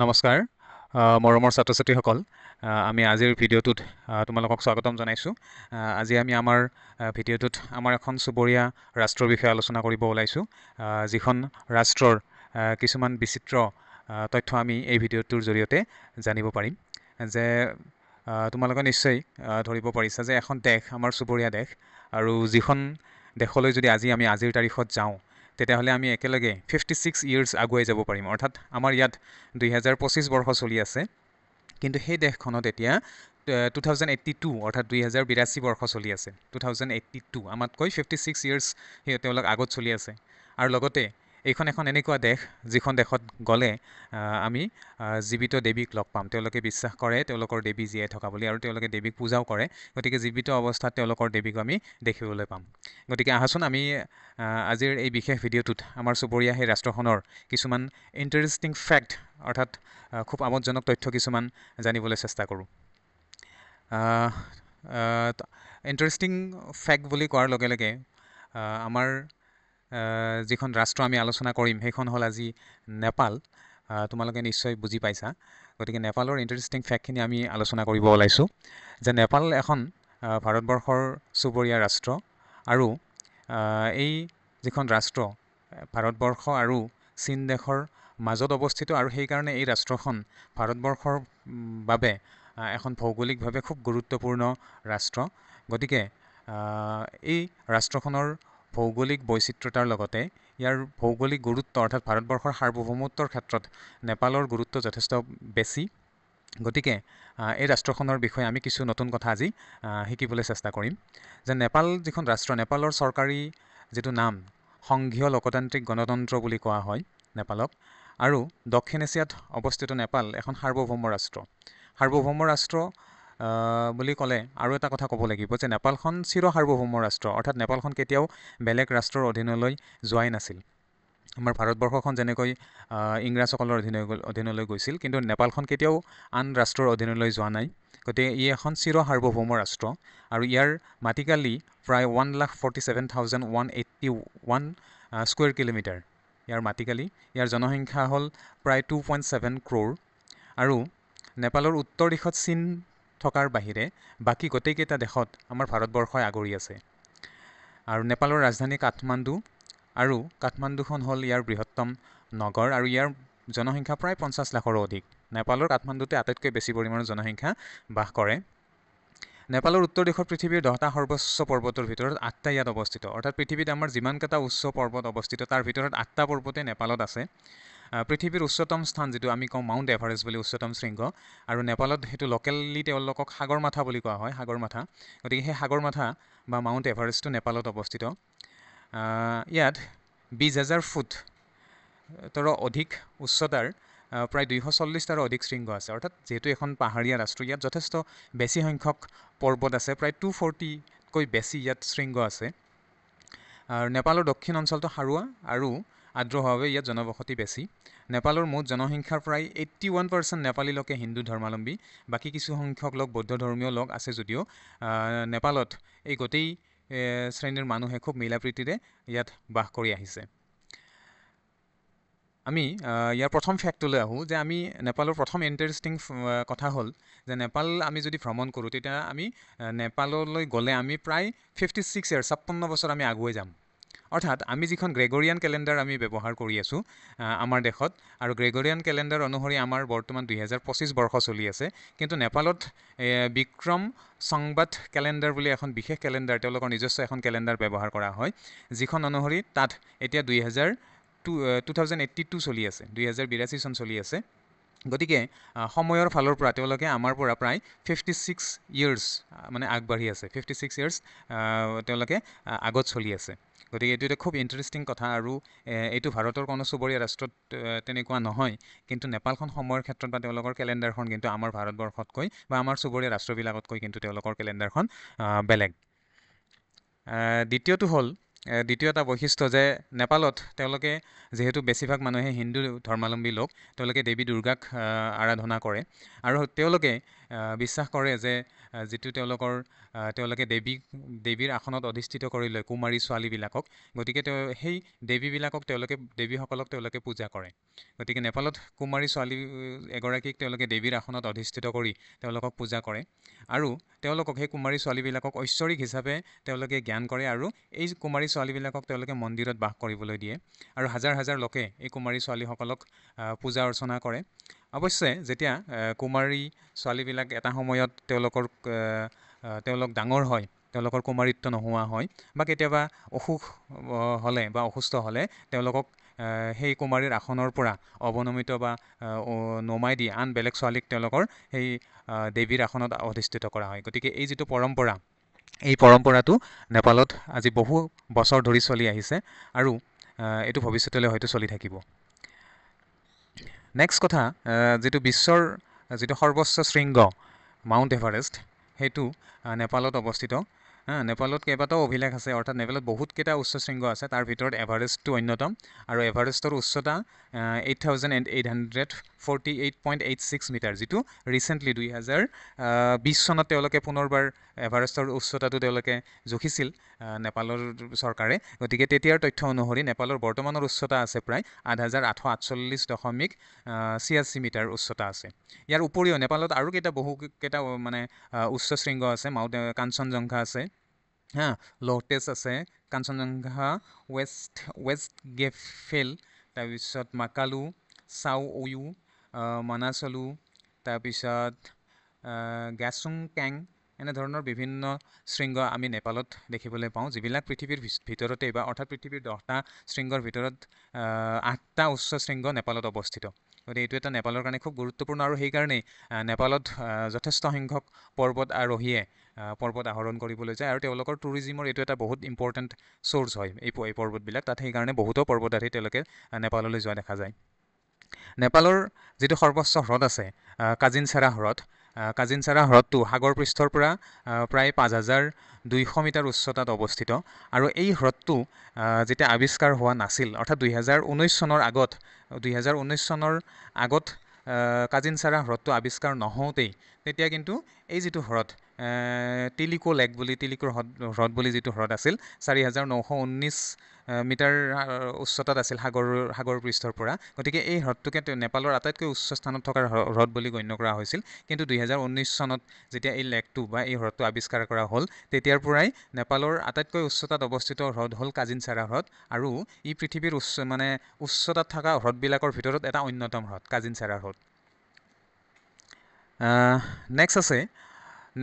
নমস্কাৰ মৰমৰ ছাত্ৰ ছাত্ৰীসকল আমি আজিৰ ভিডিঅ'টোত তোমালোকক স্বাগতম জনাইছোঁ আজি আমি আমাৰ ভিডিঅ'টোত আমাৰ এখন চুবুৰীয়া ৰাষ্ট্ৰৰ বিষয়ে আলোচনা কৰিব ওলাইছোঁ যিখন ৰাষ্ট্ৰৰ কিছুমান বিচিত্ৰ তথ্য আমি এই ভিডিঅ'টোৰ জৰিয়তে জানিব পাৰিম যে তোমালোকে নিশ্চয় ধৰিব পাৰিছা যে এখন দেশ আমাৰ চুবুৰীয়া দেশ আৰু যিখন দেশলৈ যদি আমি আজিৰ তাৰিখত যাওঁ তেতিয়াহ'লে আমি একেলগে 56 ইয়াৰ্ছ আগুৱাই যাব পাৰিম অৰ্থাৎ আমাৰ ইয়াত 2025 বৰ্ষ চলি আছে কিন্তু সেই দেশখনত এতিয়া 2082 অৰ্থাৎ 2082 বৰ্ষ চলি আছে 2082 আমাতকৈ 56 ইয়াৰ্ছ তেওঁলোক আগত চলি আছে আৰু লগতে এইখন এখন এনেকুৱা দেশ যিখন দেশত গ'লে আমি জীৱিত দেৱীক লগ পাম তেওঁলোকে বিশ্বাস কৰে তেওঁলোকৰ দেৱী জীয়াই থকা বুলি আৰু তেওঁলোকে দেৱীক পূজাও কৰে গতিকে জীৱিত অৱস্থাত তেওঁলোকৰ দেৱীক আমি দেখিবলৈ পাম গতিকে আহাচোন আমি আজিৰ এই বিশেষ ভিডিঅ'টোত আমাৰ চুবুৰীয়া সেই ৰাষ্ট্ৰখনৰ কিছুমান ইণ্টাৰেষ্টিং ফেক্ট অৰ্থাৎ খুব আমোদজনক তথ্য কিছুমান জানিবলৈ চেষ্টা কৰোঁ ইণ্টাৰেষ্টিং ফেক্ট বুলি কোৱাৰ লগে লগে আমাৰ যিখন ৰাষ্ট্ৰ আমি আলোচনা কৰিম সেইখন হ'ল আজি নেপাল তোমালোকে নিশ্চয় বুজি পাইছা গতিকে নেপালৰ ইণ্টাৰেষ্টিং ফেক্টখিনি আমি আলোচনা কৰিব ওলাইছোঁ যে নেপাল এখন ভাৰতবৰ্ষৰ চুবুৰীয়া ৰাষ্ট্ৰ আৰু এই যিখন ৰাষ্ট্ৰ ভাৰতবৰ্ষ আৰু চীন দেশৰ মাজত অৱস্থিত আৰু সেইকাৰণে এই ৰাষ্ট্ৰখন ভাৰতবৰ্ষৰ বাবে এখন ভৌগোলিকভাৱে খুব গুৰুত্বপূৰ্ণ ৰাষ্ট্ৰ গতিকে এই ৰাষ্ট্ৰখনৰ ভৌগোলিক বৈচিত্ৰতাৰ লগতে ইয়াৰ ভৌগোলিক গুৰুত্ব অৰ্থাৎ ভাৰতবৰ্ষৰ সাৰ্বভৌমত্বৰ ক্ষেত্ৰত নেপালৰ গুৰুত্ব যথেষ্ট বেছি গতিকে এই ৰাষ্ট্ৰখনৰ বিষয়ে আমি কিছু নতুন কথা আজি শিকিবলৈ চেষ্টা কৰিম যে নেপাল যিখন ৰাষ্ট্ৰ নেপালৰ চৰকাৰী যিটো নাম সংঘীয় লোকতান্ত্ৰিক গণতন্ত্ৰ বুলি কোৱা হয় নেপালক আৰু দক্ষিণ এছিয়াত অৱস্থিত নেপাল এখন সাৰ্বভৌম ৰাষ্ট্ৰ বুলি ক'লে আৰু এটা কথা ক'ব লাগিব যে নেপালখন চিৰ সাৰ্বভৌম ৰাষ্ট্ৰ অৰ্থাৎ নেপালখন কেতিয়াও বেলেগ ৰাষ্ট্ৰৰ অধীনলৈ যোৱাই নাছিল আমাৰ ভাৰতবৰ্ষখন যেনেকৈ ইংৰাজসকলৰ অধীনলৈ গৈছিল কিন্তু নেপালখন কেতিয়াও আন ৰাষ্ট্ৰৰ অধীনলৈ যোৱা নাই গতিকে ই এখন চিৰ সাৰ্বভৌম ৰাষ্ট্ৰ আৰু ইয়াৰ মাটিকালি প্ৰায় 1,47,181 স্কুৱেৰ কিলোমিটাৰ ইয়াৰ মাটিকালি ইয়াৰ জনসংখ্যা হ'ল প্ৰায় 2.7 ক্ৰ'ৰ আৰু নেপালৰ উত্তৰ দিশত চীন থকাৰ বাহিৰে বাকী গোটেইকেইটা দেশত আমাৰ ভাৰতবৰ্ষই আগুৰি আছে আৰু নেপালৰ ৰাজধানী কাঠমাণ্ডু আৰু কাঠমাণ্ডুখন হ'ল ইয়াৰ বৃহত্তম নগৰ আৰু ইয়াৰ জনসংখ্যা প্ৰায় 50 লাখৰো অধিক নেপালৰ কাঠমাণ্ডুতে আটাইতকৈ বেছি পৰিমাণৰ জনসংখ্যা বাস কৰে নেপালৰ উত্তৰ দিশত পৃথিৱীৰ 10টা সৰ্বোচ্চ পৰ্বতৰ ভিতৰত 8টা ইয়াত অৱস্থিত অৰ্থাৎ পৃথিৱীত আমাৰ যিমানকেইটা উচ্চ পৰ্বত অৱস্থিত তাৰ ভিতৰত 8টা পৰ্বতে নেপালত আছে পৃথিৱীৰ উচ্চতম স্থান যিটো আমি কওঁ মাউণ্ট এভাৰেষ্ট বুলি উচ্চতম শৃংগ আৰু নেপালত সেইটো লোকেলি তেওঁলোকক সাগৰমাথা বুলি কোৱা হয় সাগৰমাথা গতিকে সেই সাগৰমাথা বা মাউণ্ট এভাৰেষ্টটো নেপালত অৱস্থিত ইয়াত 20,000 ফুটৰো অধিক উচ্চতাৰ প্ৰায় 240টাৰো অধিক শৃংগ আছে অৰ্থাৎ যিহেতু এখন পাহাৰীয়া ৰাষ্ট্ৰ ইয়াত যথেষ্ট বেছি সংখ্যক পৰ্বত আছে প্ৰায় 240কৈ বেছি ইয়াত শৃংগ আছে আৰু নেপালৰ দক্ষিণ অঞ্চলটো সাৰুৱা আৰু আৰ্দ্ৰভাৱে ইয়াত জনবসতি বেছি নেপালৰ মুঠ জনসংখ্যাৰ প্ৰায় 81% নেপালী লোকে হিন্দু ধৰ্মাৱলম্বী বাকী কিছু সংখ্যক লোক বৌদ্ধ ধৰ্মীয় লোক আছে যদিও নেপালত এই গোটেই শ্ৰেণীৰ মানুহে খুব মিলাপ্ৰীতিৰে ইয়াত বাস কৰি আহিছে আমি ইয়াৰ প্ৰথম ফেক্টলৈ আহোঁ যে আমি নেপালৰ প্ৰথম ইণ্টাৰেষ্টিং কথা হ'ল যে নেপাল আমি যদি ভ্ৰমণ কৰোঁ তেতিয়া আমি নেপাললৈ গ'লে আমি প্ৰায় 56 ইয়াৰ 56 বছৰ আমি আগুৱাই যাম অৰ্থাৎ আমি যিখন গ্ৰেগৰিয়ান কেলেণ্ডাৰ আমি ব্যৱহাৰ কৰি আছোঁ আমাৰ দেশত আৰু গ্ৰেগৰিয়ান কেলেণ্ডাৰ অনুসৰি আমাৰ বৰ্তমান 2025 বৰ্ষ চলি আছে কিন্তু নেপালত বিক্ৰম সংবাদ কেলেণ্ডাৰ বুলি এখন বিশেষ কেলেণ্ডাৰ তেওঁলোকৰ নিজস্ব এখন কেলেণ্ডাৰ ব্যৱহাৰ কৰা হয় যিখন অনুসৰি তাত এতিয়া 2082 চলি আছে 2082 চন চলি আছে গতিকে সময়ৰ ফালৰ পৰা তেওঁলোকে আমাৰ পৰা প্ৰায় 56 ইয়াৰ্ছ মানে আগবাঢ়ি আছে 56 ইয়াৰ্ছ তেওঁলোকে আগত চলি আছে গতিকে এইটো এটা খুব ইণ্টাৰেষ্টিং কথা আৰু এইটো ভাৰতৰ কোনো চুবুৰীয়া ৰাষ্ট্ৰত তেনেকুৱা নহয় কিন্তু নেপালখন সময়ৰ ক্ষেত্ৰত বা তেওঁলোকৰ কেলেণ্ডাৰখন কিন্তু আমাৰ ভাৰতবৰ্ষতকৈ বা আমাৰ চুবুৰীয়া ৰাষ্ট্ৰবিলাকতকৈ কিন্তু তেওঁলোকৰ কেলেণ্ডাৰখন বেলেগ দ্বিতীয় এটা বৈশিষ্ট্য যে নেপালত তেওঁলোকে যিহেতু বেছিভাগ মানুহে হিন্দু ধৰ্মাৱলম্বী লোক তেওঁলোকে দেৱী দুৰ্গাক আৰাধনা কৰে আৰু তেওঁলোকে বিশ্বাস কৰে যে যিটো তেওঁলোকে দেৱীৰ আসনত অধিষ্ঠিত কৰি লয় কুমাৰী ছোৱালীবিলাকক, গতিকে সেই দেৱীসকলক তেওঁলোকে পূজা কৰে। গতিকে নেপালত কুমাৰী ছোৱালী এগৰাকীক তেওঁলোকে দেৱীৰ আসনত অধিষ্ঠিত কৰি তেওঁলোকক পূজা কৰে আৰু তেওঁলোকক সেই কুমাৰী ছোৱালীবিলাকক ঐশ্বৰিক হিচাপে তেওঁলোকে জ্ঞান কৰে আৰু এই কুমাৰী ছোৱালীবিলাকক তেওঁলোকে মন্দিৰত বাস কৰিবলৈ দিয়ে আৰু হাজাৰ হাজাৰ লোকে এই কুমাৰী ছোৱালীসকলক পূজা অৰ্চনা কৰে। অৱশ্যে যেতিয়া কুমাৰী ছোৱালীবিলাক এটা সময়ত তেওঁলোক ডাঙৰ হয়, তেওঁলোকৰ কুমাৰীত্ব নোহোৱা হয় বা কেতিয়াবা অসুখ হ'লে বা অসুস্থ হ'লে তেওঁলোকক সেই কুমাৰীৰ আসনৰ পৰা অৱনমিত বা নমাই দি আন বেলেগ ছোৱালীক তেওঁলোকৰ সেই দেৱীৰ আসনত অধিষ্ঠিত কৰা হয়। গতিকে এই যিটো পৰম্পৰা, এই পৰম্পৰাটো নেপালত আজি বহু বছৰ ধৰি চলি আহিছে আৰু এইটো ভৱিষ্যতলৈ হয়তো চলি থাকিব। নেক্সট কথা, যিটো বিশ্বৰ যিটো সৰ্বোচ্চ শৃংগ মাউণ্ট এভাৰেষ্ট, সেইটো নেপালত অৱস্থিত। নেপালত কেইবাটাও অভিলেখ আছে, অৰ্থাৎ নেপালত বহুতকেইটা উচ্চ শৃংগ আছে, তাৰ ভিতৰত এভাৰেষ্টটো অন্যতম আৰু এভাৰেষ্টৰ উচ্চতা 8848.86 মিটাৰ, যিটো ৰিচেণ্টলি 2020 চনত তেওঁলোকে পুনৰবাৰ এভাৰেষ্টৰ উচ্চতাটো তেওঁলোকে জুখিছিল নেপালৰ চৰকাৰে। গতিকে তেতিয়াৰ তথ্য অনুসৰি নেপালৰ বৰ্তমানৰ উচ্চতা আছে প্ৰায় 8848.86 মিটাৰ উচ্চতা আছে। ইয়াৰ উপৰিও নেপালত আৰু বহুকেইটা মানে উচ্চ শৃংগ আছে। কাঞ্চনজংঘা আছে, লহটেছ আছে, কাঞ্চনজংঘা, ৱেষ্ট গেফেল, তাৰপিছত মাকালু, চাও ওয়ু, মানাচলু, তাৰপিছত গ্যাচুংকেং, এনেধৰণৰ বিভিন্ন শৃংগ আমি নেপালত দেখিবলৈ পাওঁ, যিবিলাক পৃথিৱীৰ ভিতৰতেই বা অৰ্থাৎ পৃথিৱীৰ 10টা শৃংগৰ ভিতৰত 8টা উচ্চ শৃংগ নেপালত অৱস্থিত। গতিকে এইটো এটা নেপালৰ কাৰণে খুব গুৰুত্বপূৰ্ণ আৰু সেইকাৰণেই নেপালত যথেষ্ট সংখ্যক পৰ্বত আৰোহীয়ে পৰ্বত আৰোহণ কৰিবলৈ যায় আৰু তেওঁলোকৰ টুৰিজিমৰ এইটো এটা বহুত ইম্পৰ্টেণ্ট চ'ৰ্চ হয় এই পৰ্বতবিলাক। তাত সেইকাৰণে বহুতো পৰ্বতাৰোহী তেওঁলোকে নেপাললৈ যোৱা দেখা যায়। নেপালৰ যিটো সৰ্বোচ্চ হ্ৰদ আছে কাজিনচাৰা হ্ৰদ, কাজিনচাৰা হ্ৰদটো সাগৰ পৃষ্ঠৰ পৰা প্ৰায় 5200 মিটাৰ উচ্চতাত অৱস্থিত আৰু এই হ্ৰদটো যেতিয়া আৱিষ্কাৰ হোৱা নাছিল, অৰ্থাৎ 2019 চনৰ আগত কাজিনচাৰা হ্ৰদটো আৱিষ্কাৰ নহওঁতেই তেতিয়া কিন্তু এই যিটো হ্ৰদ টিলিকো হ্ৰদ বুলি যিটো হ্ৰদ আছিল, 4919 মিটাৰ উচ্চতাত আছিল সাগৰ পৃষ্ঠৰ পৰা। গতিকে এই হ্ৰদটোকে নেপালৰ আটাইতকৈ উচ্চ স্থানত থকা হ্ৰদ বুলি গণ্য কৰা হৈছিল। কিন্তু 2019 চনত যেতিয়া এই লেকটো বা এই হ্ৰদটো আৱিষ্কাৰ কৰা হ'ল, তেতিয়াৰ পৰাই নেপালৰ আটাইতকৈ উচ্চতাত অৱস্থিত হ্ৰদ হ'ল কাজিনচাৰা হ্ৰদ আৰু ই পৃথিৱীৰ উচ্চতাত থকা হ্ৰদবিলাকৰ ভিতৰত এটা অন্যতম হ্ৰদ, কাজিনচাৰা হ্ৰদ। নেক্সট আছে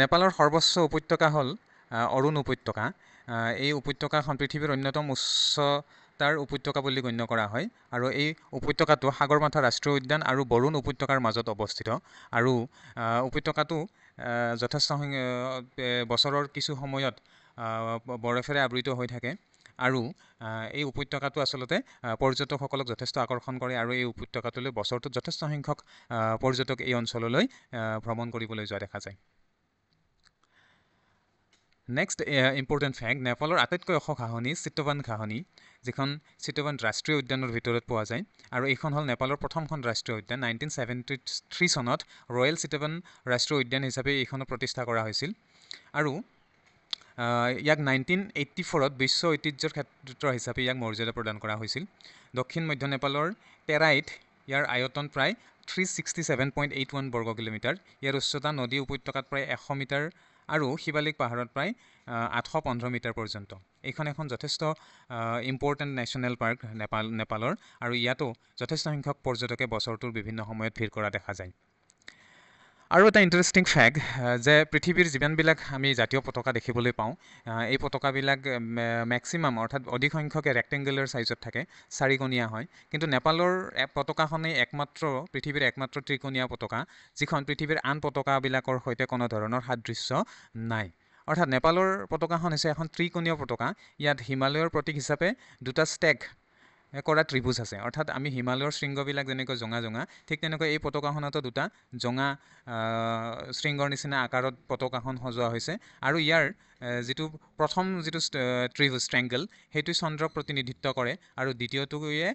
নেপালৰ সৰ্বোচ্চ উপত্যকা হ'ল অৰুণ উপত্যকা। এই উপত্যকাখন পৃথিৱীৰ অন্যতম উচ্চতাৰ উপত্যকা বুলি গণ্য কৰা হয় আৰু এই উপত্যকাটো সাগৰমাথা ৰাষ্ট্ৰীয় উদ্যান আৰু বৰুণ উপত্যকাৰ মাজত অৱস্থিত আৰু উপত্যকাটো যথেষ্ট বছৰৰ কিছু সময়ত বৰফেৰে আবৃত হৈ থাকে আৰু এই উপত্যকাটো আচলতে পৰ্যটকসকলক যথেষ্ট আকৰ্ষণ কৰে আৰু এই উপত্যকাটোলৈ বছৰটোত যথেষ্ট সংখ্যক পৰ্যটক এই অঞ্চললৈ ভ্ৰমণ কৰিবলৈ যোৱা দেখা যায়। নেক্সট ইম্পৰ্টেণ্ট ফেক্ট, নেপালৰ আটাইতকৈ ওখ ঘাঁহনি চিত্তৱান ঘাঁহনি, যিখন চিত্তৱান ৰাষ্ট্ৰীয় উদ্যানৰ ভিতৰত পোৱা যায় আৰু এইখন হ'ল নেপালৰ প্ৰথমখন ৰাষ্ট্ৰীয় উদ্যান। 1973 চনত ৰয়েল চিত্তৱান ৰাষ্ট্ৰীয় উদ্যান হিচাপে এইখনক প্ৰতিষ্ঠা কৰা হৈছিল আৰু ইয়াক 1984ত বিশ্ব ঐতিহ্যৰ ক্ষেত্ৰ হিচাপে ইয়াক মৰ্যাদা প্ৰদান কৰা হৈছিল। দক্ষিণ মধ্য নেপালৰ তেৰাইত ইয়াৰ আয়তন প্ৰায় 367.81 বৰ্গ কিলোমিটাৰ। ইয়াৰ উচ্চতা নদী উপত্যকাত প্ৰায় 100 মিটাৰ আৰু শিৱালিক পাহাৰত প্ৰায় 815 মিটাৰ পৰ্যন্ত। এইখন এখন যথেষ্ট ইম্পৰ্টেণ্ট নেশ্যনেল পাৰ্ক নেপালৰ আৰু ইয়াতো যথেষ্ট সংখ্যক পৰ্যটকে বছৰটোৰ বিভিন্ন সময়ত ভিৰ কৰা দেখা যায়। আৰু এটা ইণ্টাৰেষ্টিং ফেক্ট যে পৃথিৱীৰ যিমানবিলাক আমি জাতীয় পতাকা দেখিবলৈ পাওঁ, এই পতাকাবিলাক মেক্সিমাম অৰ্থাৎ অধিক সংখ্যকে ৰেক্টেংগুলাৰ ছাইজত থাকে, চাৰিকোণীয়া হয়। কিন্তু নেপালৰ পতাকাখনেই পৃথিৱীৰ একমাত্ৰ ত্ৰিকোণীয়া পতাকা, যিখন পৃথিৱীৰ আন পতাকাবিলাকৰ সৈতে কোনো ধৰণৰ সাদৃশ্য নাই। অৰ্থাৎ নেপালৰ পতাকাখন হৈছে এখন ত্ৰিকোণীয় পতাকা। ইয়াত হিমালয়ৰ প্ৰতীক হিচাপে দুটা ষ্টেগ কৰা ত্ৰিভুজ আছে, অৰ্থাৎ আমি হিমালয়ৰ শৃংগবিলাক যেনেকৈ জঙা জঙা, ঠিক তেনেকৈ এই পতাকাখনতো দুটা জঙা শৃংগৰ নিচিনা আকাৰত পতাকাখন সজোৱা হৈছে আৰু ইয়াৰ প্ৰথম যিটো ত্ৰিভুজ ট্ৰেংগল, সেইটো চন্দ্ৰক প্ৰতিনিধিত্ব কৰে আৰু দ্বিতীয়টোৱে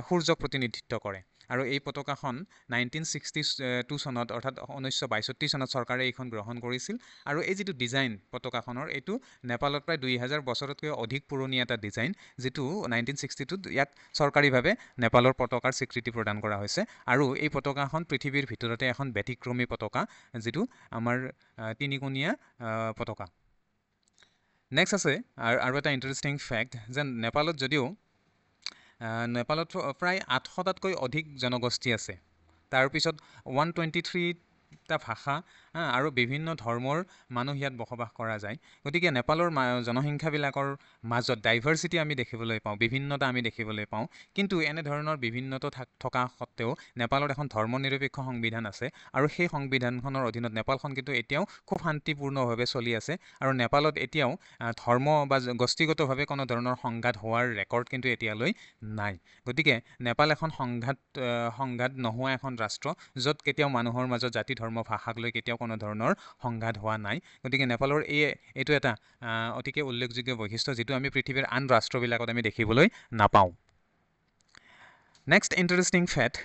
সূৰ্যক প্ৰতিনিধিত্ব কৰে। আৰু এই পতাকাখন 1962 চনত অৰ্থাৎ 1962 চনত চৰকাৰে এইখন গ্ৰহণ কৰিছিল আৰু এই যিটো ডিজাইন পতাকাখনৰ এইটো নেপালত প্ৰায় 2000 বছৰতকৈ অধিক পুৰণি এটা ডিজাইন যিটো 1962ত ইয়াক চৰকাৰীভাৱে নেপালৰ পতাকাৰ স্বীকৃতি প্ৰদান কৰা হৈছে আৰু এই পতাকাখন পৃথিৱীৰ ভিতৰতে এখন ব্যতিক্ৰমী পতাকা যিটো আমাৰ তিনিকোণীয়া পতাকা নেক্সট আছে আৰু এটা ইণ্টাৰেষ্টিং ফেক্ট যে নেপালত যদিও নেপালত প্ৰায় 800টাতকৈ অধিক জনগোষ্ঠী আছে তাৰপিছত 123টা ভাষা আৰু বিভিন্ন ধৰ্মৰ মানুহ ইয়াত বসবাস কৰা যায় গতিকে নেপালৰ জনসংখ্যাবিলাকৰ মাজত ডাইভাৰ্চিটি আমি দেখিবলৈ পাওঁ বিভিন্নতা আমি দেখিবলৈ পাওঁ কিন্তু এনেধৰণৰ বিভিন্নতা থকা সত্ত্বেও নেপালত এখন ধৰ্মনিৰপেক্ষ সংবিধান আছে আৰু সেই সংবিধানখনৰ অধীনত নেপালখন কিন্তু এতিয়াও খুব শান্তিপূৰ্ণভাৱে চলি আছে আৰু নেপালত এতিয়াও ধৰ্ম বা গোষ্ঠীগতভাৱে কোনো ধৰণৰ সংঘাত হোৱাৰ ৰেকৰ্ড কিন্তু এতিয়ালৈ নাই গতিকে নেপাল এখন সংঘাত নোহোৱা এখন ৰাষ্ট্ৰ য'ত কেতিয়াও মানুহৰ মাজত জাতি ধৰ্ম ভাষাক লৈ কেতিয়াও কোনো ধৰণৰ সংঘাত হোৱা নাই গতিকে নেপালৰ এইটো এটা অতিকে উল্লেখযোগ্য বৈশিষ্ট্য যিটো আমি পৃথিৱীৰ আন ৰাষ্ট্ৰবিলাকত আমি দেখিবলৈ নাপাওঁ নেক্সট ইণ্টাৰেষ্টিং ফেক্ট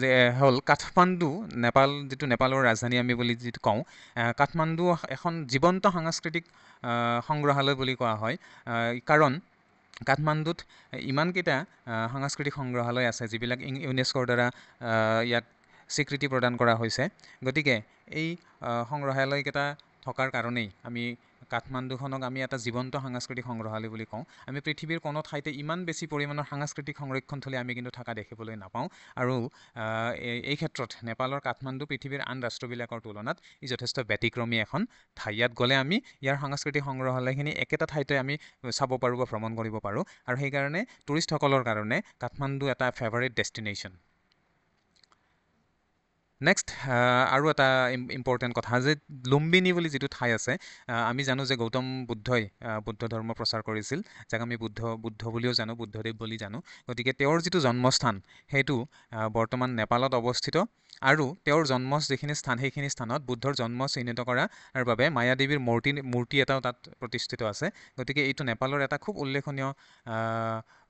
যে হ'ল কাঠমাণ্ডু নেপাল যিটো নেপালৰ ৰাজধানী আমি বুলি যিটো কওঁ কাঠমাণ্ডু এখন জীৱন্ত সাংস্কৃতিক সংগ্ৰহালয় বুলি কোৱা হয় কাৰণ কাঠমাণ্ডুত ইমানকেইটা সাংস্কৃতিক সংগ্ৰহালয় আছে যিবিলাক ইউনেস্কোৰ দ্বাৰা ইয়াক স্বীকৃতি প্ৰদান কৰা হৈছে গতিকে এই সংগ্ৰহালয়কেইটা থকাৰ কাৰণেই আমি কাঠমাণ্ডুখনক আমি এটা জীৱন্ত সাংস্কৃতিক সংগ্ৰহালয় বুলি কওঁ আমি পৃথিৱীৰ কোনো ঠাইতে ইমান বেছি পৰিমাণৰ সাংস্কৃতিক সংৰক্ষণথলী আমি কিন্তু থকা দেখিবলৈ নাপাওঁ আৰু এই ক্ষেত্ৰত নেপালৰ কাঠমাণ্ডু পৃথিৱীৰ আন ৰাষ্ট্ৰবিলাকৰ তুলনাত ই যথেষ্ট ব্যতিক্ৰমী এখন ঠাই ইয়াত গ'লে আমি ইয়াৰ সাংস্কৃতিক সংগ্ৰহালয়খিনি একেটা ঠাইতে আমি চাব পাৰোঁ বা ভ্ৰমণ কৰিব পাৰোঁ আৰু সেইকাৰণে টুৰিষ্টসকলৰ কাৰণে কাঠমাণ্ডু এটা ফেভাৰিট ডেষ্টিনেশ্যন নেক্সট আৰু এটা ইম্পৰ্টেণ্ট কথা যে লুম্বিনী বুলি যিটো ঠাই আছে আমি জানো যে গৌতম বুদ্ধই বুদ্ধ ধৰ্ম প্ৰচাৰ কৰিছিল যাক আমি বুদ্ধ বুলিও জানো বুদ্ধদেৱ বুলি জানো গতিকে তেওঁৰ যিটো জন্মস্থান সেইটো বৰ্তমান নেপালত অৱস্থিত আৰু তেওঁৰ জন্ম যিখিনি স্থান সেইখিনি স্থানত বুদ্ধৰ জন্ম চিহ্নিত কৰাৰ বাবে মায়াদেৱীৰ মূৰ্তি এটাও তাত প্ৰতিষ্ঠিত আছে গতিকে এইটো নেপালৰ এটা খুব উল্লেখনীয়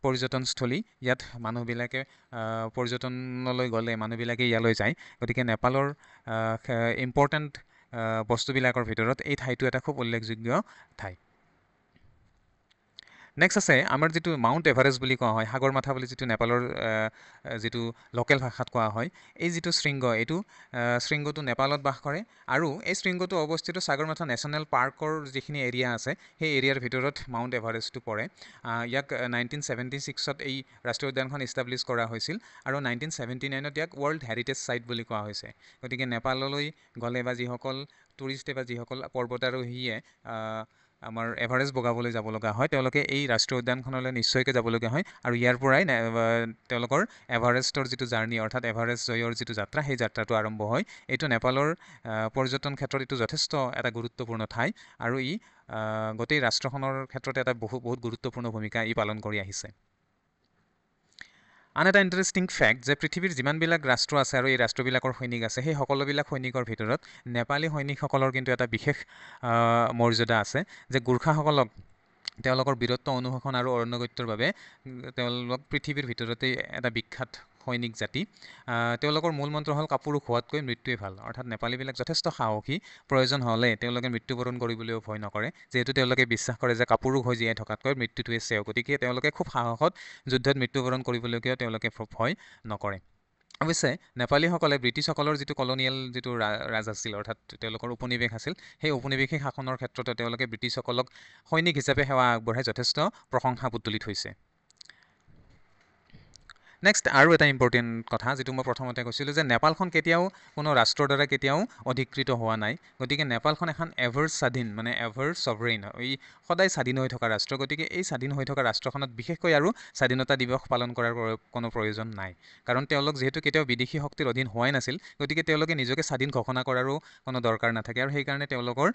পৰ্যটনস্থলী ইয়াত মানুহবিলাকে পৰ্যটনলৈ গ'লে মানুহবিলাকে ইয়ালৈ যায় গতিকে নেপালৰ ইম্পৰ্টেণ্ট বস্তুবিলাকৰ ভিতৰত এই ঠাইটো এটা খুব উল্লেখযোগ্য ঠাই নেক্সট আছে আমাৰ যিটো মাউণ্ট এভাৰেষ্ট বুলি কোৱা হয় সাগৰমাথা বুলি যিটো নেপালৰ যিটো লোকেল ভাষাত কোৱা হয় এই যিটো শৃংগ এইটো শৃংগটো নেপালত বাস কৰে আৰু এই শৃংগটো অৱস্থিত সাগৰমাথা নেশ্যনেল পাৰ্কৰ যিখিনি এৰিয়া আছে সেই এৰিয়াৰ ভিতৰত মাউণ্ট এভাৰেষ্টটো পৰে ইয়াক 1976ত এই ৰাষ্ট্ৰীয় উদ্যানখন ইষ্টাব্লিছ কৰা হৈছিল আৰু 1979ত ইয়াক ৱৰ্ল্ড হেৰিটেজ ছাইট বুলি কোৱা হৈছে গতিকে নেপাললৈ গ'লে বা যিসকল টুৰিষ্টে বা যিসকল পৰ্বতাৰোহীয়ে আমাৰ এভাৰেষ্ট বগাবলৈ যাব লগা হয় তেওঁলোকে এই ৰাষ্ট্ৰীয় উদ্যানখনলৈ নিশ্চয়কৈ যাবলগীয়া হয় আৰু ইয়াৰ পৰাই তেওঁলোকৰ এভাৰেষ্টৰ যিটো জাৰ্ণি অৰ্থাৎ এভাৰেষ্ট জয়ৰ যিটো যাত্ৰা সেই যাত্ৰাটো আৰম্ভ হয় এইটো নেপালৰ পৰ্যটন ক্ষেত্ৰত এইটো যথেষ্ট এটা গুৰুত্বপূৰ্ণ ঠাই আৰু ই গোটেই ৰাষ্ট্ৰখনৰ ক্ষেত্ৰত এটা বহুত গুৰুত্বপূৰ্ণ ভূমিকা ই পালন কৰি আহিছে আন এটা ইণ্টাৰেষ্টিং ফেক্ট যে পৃথিৱীৰ যিমানবিলাক ৰাষ্ট্ৰ আছে আৰু এই ৰাষ্ট্ৰবিলাকৰ সৈনিক আছে সেই সকলোবিলাক সৈনিকৰ ভিতৰত নেপালী সৈনিকসকলৰ কিন্তু এটা বিশেষ মৰ্যাদা আছে যে গোৰ্খাসকলক তেওঁলোকৰ বীৰত্ব অনুশাসন আৰু অৰণ্যগত্যৰ বাবে তেওঁলোক পৃথিৱীৰ ভিতৰতে এটা বিখ্যাত সৈনিক জাতি তেওঁলোকৰ মূল মন্ত্ৰ হ'ল কাপুৰুষ হোৱাতকৈ মৃত্যুৱে ভাল অৰ্থাৎ নেপালীবিলাক যথেষ্ট সাহসী প্ৰয়োজন হ'লে তেওঁলোকে মৃত্যুবৰণ কৰিবলৈও ভয় নকৰে যিহেতু তেওঁলোকে বিশ্বাস কৰে যে কাপুৰুষ হৈ জীয়াই থকাতকৈ মৃত্যুটোৱে শ্ৰেয় গতিকে তেওঁলোকে খুব সাহসত যুদ্ধত মৃত্যুবৰণ কৰিবলৈও তেওঁলোকে ভয় নকৰে অৱশ্যে নেপালীসকলে ব্ৰিটিছসকলৰ যিটো কলনিয়েল যিটো ৰাজ আছিল অৰ্থাৎ তেওঁলোকৰ উপনিৱেশ আছিল সেই উপনিৱেশিক শাসনৰ ক্ষেত্ৰতে তেওঁলোকে ব্ৰিটিছসকলক সৈনিক হিচাপে সেৱা আগবঢ়াই যথেষ্ট প্ৰশংসা তুলি থৈছে নেক্সট আৰু এটা ইম্পৰ্টেণ্ট কথা যিটো মই প্ৰথমতে কৈছিলোঁ যে নেপালখন কেতিয়াও কোনো ৰাষ্ট্ৰৰ দ্বাৰা কেতিয়াও অধিকৃত হোৱা নাই গতিকে নেপালখন এখন এভাৰ স্বাধীন মানে এভাৰ ছভৰেইন ই সদায় স্বাধীন হৈ থকা ৰাষ্ট্ৰ গতিকে এই স্বাধীন হৈ থকা ৰাষ্ট্ৰখনত বিশেষকৈ আৰু স্বাধীনতা দিৱস পালন কৰাৰ কোনো প্ৰয়োজন নাই কাৰণ তেওঁলোক যিহেতু কেতিয়াও বিদেশী শক্তিৰ অধীন হোৱাই নাছিল গতিকে তেওঁলোকে নিজকে স্বাধীন ঘোষণা কৰাৰো কোনো দৰকাৰ নাথাকে আৰু সেইকাৰণে তেওঁলোকৰ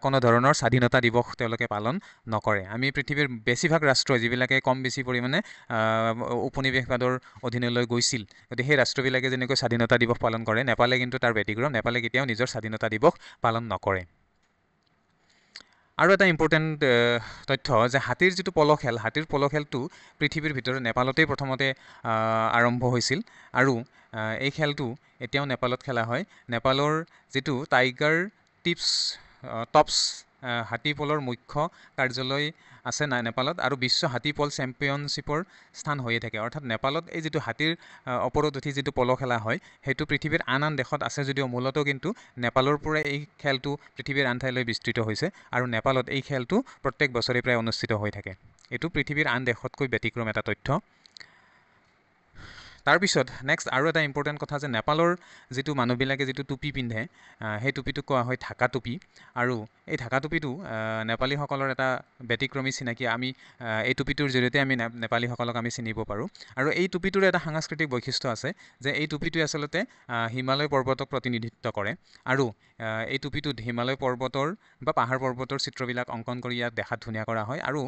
কোনো ধৰণৰ স্বাধীনতা দিৱস তেওঁলোকে পালন নকৰে আমি পৃথিৱীৰ বেছিভাগ ৰাষ্ট্ৰ যিবিলাকে কম বেছি পৰিমাণে উপনিৱেশবাদৰ অধীনলৈ গৈছিল গতিকে সেই ৰাষ্ট্ৰবিলাকে যেনেকৈ স্বাধীনতা দিৱস পালন কৰে নেপালে কিন্তু তাৰ ব্যতিক্ৰম নেপালে কেতিয়াও নিজৰ স্বাধীনতা দিৱস পালন নকৰে আৰু এটা ইম্পৰ্টেণ্ট তথ্য যে হাতীৰ যিটো পল খেল, হাতীৰ পল খেলটো পৃথিৱীৰ ভিতৰত নেপালতেই প্ৰথমতে আৰম্ভ হৈছিল আৰু এই খেলটো এতিয়াও নেপালত খেলা হয়। নেপালৰ যিটো টাইগাৰ টপছ হাতী পলৰ মুখ্য কাৰ্যালয় আছে নেপালত আৰু বিশ্ব হাতী পল চেম্পিয়নশ্বিপৰ স্থান হৈয়ে থাকে। অৰ্থাৎ নেপালত এই যিটো হাতীৰ ওপৰত উঠি যিটো পল খেলা হয় সেইটো পৃথিৱীৰ আন আন দেশত আছে যদিও মূলতঃ কিন্তু নেপালৰ পৰাই এই খেলটো পৃথিৱীৰ আন ঠাইলৈ বিস্তৃত হৈছে আৰু নেপালত এই খেলটো প্ৰত্যেক বছৰে প্ৰায় অনুষ্ঠিত হৈ থাকে। এইটো পৃথিৱীৰ আন দেশতকৈ ব্যতিক্ৰম এটা তথ্য। তাৰপিছত নেক্সট আৰু এটা ইম্পৰ্টেণ্ট কথা যে নেপালৰ যিটো মানুহবিলাকে যিটো টুপি পিন্ধে সেই টুপিটোক কোৱা হয় ঢাকা টুপি আৰু এই ঢাকা টুপিটো নেপালীসকলৰ এটা ব্যতিক্ৰমী চিনাকি। আমি এই টুপিটোৰ জৰিয়তে আমি নেপালীসকলক আমি চিনিব পাৰোঁ আৰু এই টুপিটোৰ এটা সাংস্কৃতিক বৈশিষ্ট্য আছে যে এই টুপিটোৱে আচলতে হিমালয় পৰ্বতক প্ৰতিনিধিত্ব কৰে আৰু এই টুপিটোত হিমালয় পৰ্বতৰ বা পাহাৰ পৰ্বতৰ চিত্ৰবিলাক অংকন কৰি ইয়াক দেখাত ধুনীয়া কৰা হয় আৰু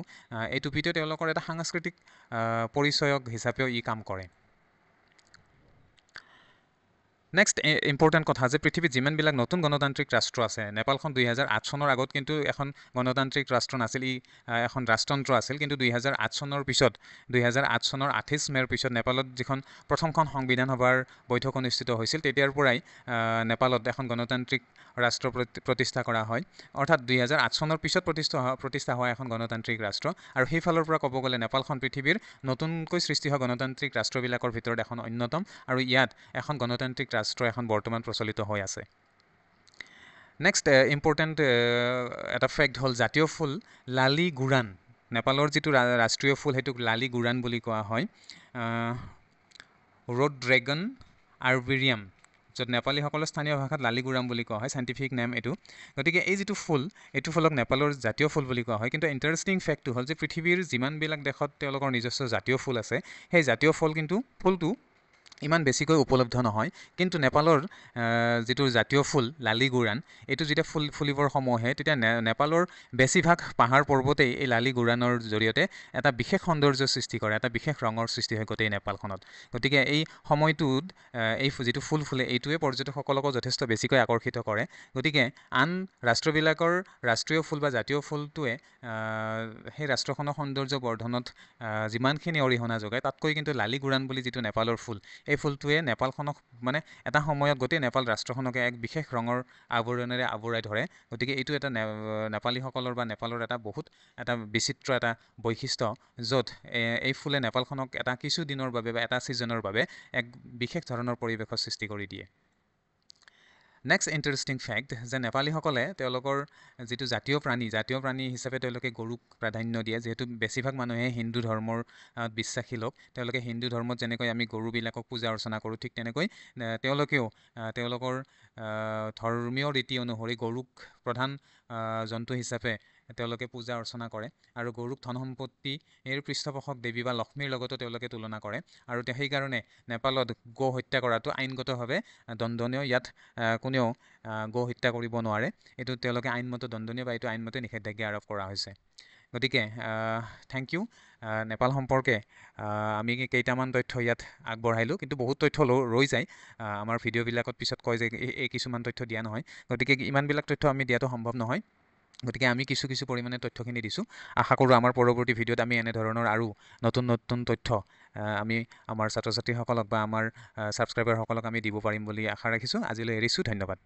এই টুপিটোৱে তেওঁলোকৰ এটা সাংস্কৃতিক পৰিচয়ক হিচাপেও ই কাম কৰে। নেক্সট ইম্পৰ্টেণ্ট কথা যে পৃথিৱীত যিমানবিলাক নতুন গণতান্ত্ৰিক ৰাষ্ট্ৰ আছে, নেপালখন 2008 চনৰ আগত কিন্তু এখন গণতান্ত্ৰিক ৰাষ্ট্ৰ নাছিল, ই এখন ৰাজতন্ত্ৰ আছিল। কিন্তু 2008 চনৰ পিছত 2008 চনৰ 28 মে'ৰ পিছত নেপালত যিখন প্ৰথমখন সংবিধান সভাৰ বৈঠক অনুষ্ঠিত হৈছিল তেতিয়াৰ পৰাই নেপালত এখন গণতান্ত্ৰিক ৰাষ্ট্ৰ প্ৰতিষ্ঠা কৰা হয়। অৰ্থাৎ 2008 চনৰ পিছত প্ৰতিষ্ঠা হোৱা এখন গণতান্ত্ৰিক ৰাষ্ট্ৰ আৰু সেইফালৰ পৰা ক'ব গ'লে নেপালখন পৃথিৱীৰ নতুনকৈ সৃষ্টি হোৱা গণতান্ত্ৰিক ৰাষ্ট্ৰবিলাকৰ ভিতৰত এখন অন্যতম আৰু ইয়াত এখন গণতান্ত্ৰিক ৰাষ্ট্ৰ এখন বৰ্তমান প্ৰচলিত হৈ আছে। নেক্সট ইম্পৰ্টেণ্ট এটা ফেক্ট হ'ল জাতীয় ফুল লালি গুৰান। নেপালৰ যিটো ৰাষ্ট্ৰীয় ফুল সেইটোক লালি গুৰান বুলি কোৱা হয়। ৰ'ড ড্ৰেগন আৰ্বিৰিয়াম, য'ত নেপালীসকলৰ স্থানীয় ভাষাত লালিগুৰাম বুলি কোৱা হয়, চাইণ্টিফিক নেম এইটো। গতিকে এই যিটো ফুল এইটো ফুলক নেপালৰ জাতীয় ফুল বুলি কোৱা হয়। কিন্তু ইণ্টাৰেষ্টিং ফেক্টটো হ'ল যে পৃথিৱীৰ যিমানবিলাক দেশত তেওঁলোকৰ নিজস্ব জাতীয় ফুল আছে সেই জাতীয় ফুলটো ইমান বেছিকৈ উপলব্ধ নহয়। কিন্তু নেপালৰ যিটো জাতীয় ফুল লালিগুৰান এইটো যেতিয়া ফুলিবৰ সময় হয় তেতিয়া নেপালৰ বেছিভাগ পাহাৰ পৰ্বতেই এই লালিগুৰানৰ জৰিয়তে এটা বিশেষ সৌন্দৰ্য সৃষ্টি কৰে, এটা বিশেষ ৰঙৰ সৃষ্টি হয় গোটেই নেপালখনত। গতিকে এই সময়টোত এই যিটো ফুল ফুলে এইটোৱে পৰ্যটকসকলকো যথেষ্ট বেছিকৈ আকৰ্ষিত কৰে। গতিকে আন ৰাষ্ট্ৰবিলাকৰ ৰাষ্ট্ৰীয় ফুল বা জাতীয় ফুলটোৱে সেই ৰাষ্ট্ৰখনৰ সৌন্দৰ্য বৰ্ধনত যিমানখিনি অৰিহণা যোগায় তাতকৈ কিন্তু লালিগুৰান বুলি যিটো নেপালৰ ফুল এই ফুলটোৱে নেপালখনক মানে এটা সময়ত গোটেই নেপাল ৰাষ্ট্ৰখনকে এক বিশেষ ৰঙৰ আৱৰণেৰে আৱৰাই ধৰে। গতিকে এইটো এটা নেপালীসকলৰ বা নেপালৰ এটা বিচিত্ৰ এটা বৈশিষ্ট্য, য'ত এই ফুলে নেপালখনক এটা কিছু দিনৰ বাবে বা এটা ছিজনৰ বাবে এক বিশেষ ধৰণৰ পৰিৱেশৰ সৃষ্টি কৰি দিয়ে। নেক্সট ইণ্টাৰেষ্টিং ফেক্ট যে নেপালীসকলে তেওঁলোকৰ যিটো জাতীয় প্ৰাণী হিচাপে তেওঁলোকে গৰুক প্ৰাধান্য দিয়ে। যিহেতু বেছিভাগ মানুহে হিন্দু ধৰ্মৰ বিশ্বাসী লোক, তেওঁলোকে হিন্দু ধৰ্মত যেনেকৈ আমি গৰুবিলাকক পূজা অৰ্চনা কৰোঁ ঠিক তেনেকৈ তেওঁলোকেও তেওঁলোকৰ ধৰ্মীয় ৰীতি অনুসৰি গৰুক প্ৰধান জন্তু হিচাপে তেওঁলোকে পূজা অৰ্চনা কৰে আৰু গৰুক ধন সম্পত্তিৰ পৃষ্ঠপোষক দেৱী বা লক্ষ্মীৰ লগতো তেওঁলোকে তুলনা কৰে আৰু সেইকাৰণে নেপালত গো হত্যা কৰাটো আইনগতভাৱে দণ্ডনীয়। ইয়াত কোনেও গো হত্যা কৰিব নোৱাৰে, এইটো তেওঁলোকে আইনমতে দণ্ডনীয় বা এইটো আইনমতে নিষেধাজ্ঞা আৰোপ কৰা হৈছে। গতিকে থেংক ইউ। নেপাল সম্পৰ্কে আমি কেইটামান তথ্য ইয়াত আগবঢ়াইলোঁ, কিন্তু বহুত তথ্য ৰৈ যায়। আমাৰ ভিডিঅ'বিলাকত পিছত কয় যে এই কিছুমান তথ্য দিয়া নহয়, গতিকে ইমানবিলাক তথ্য আমি দিয়াটো সম্ভৱ নহয়। গতিকে আমি কিছু পৰিমাণে তথ্যখিনি দিছোঁ। আশা কৰোঁ আমাৰ পৰৱৰ্তী ভিডিঅ'ত আমি এনেধৰণৰ আৰু নতুন তথ্য আমি আমাৰ ছাত্ৰ ছাত্ৰীসকলক বা আমাৰ ছাবস্ক্ৰাইবাৰসকলক আমি দিব পাৰিম বুলি আশা ৰাখিছোঁ। আজিলৈ এৰিছোঁ, ধন্যবাদ।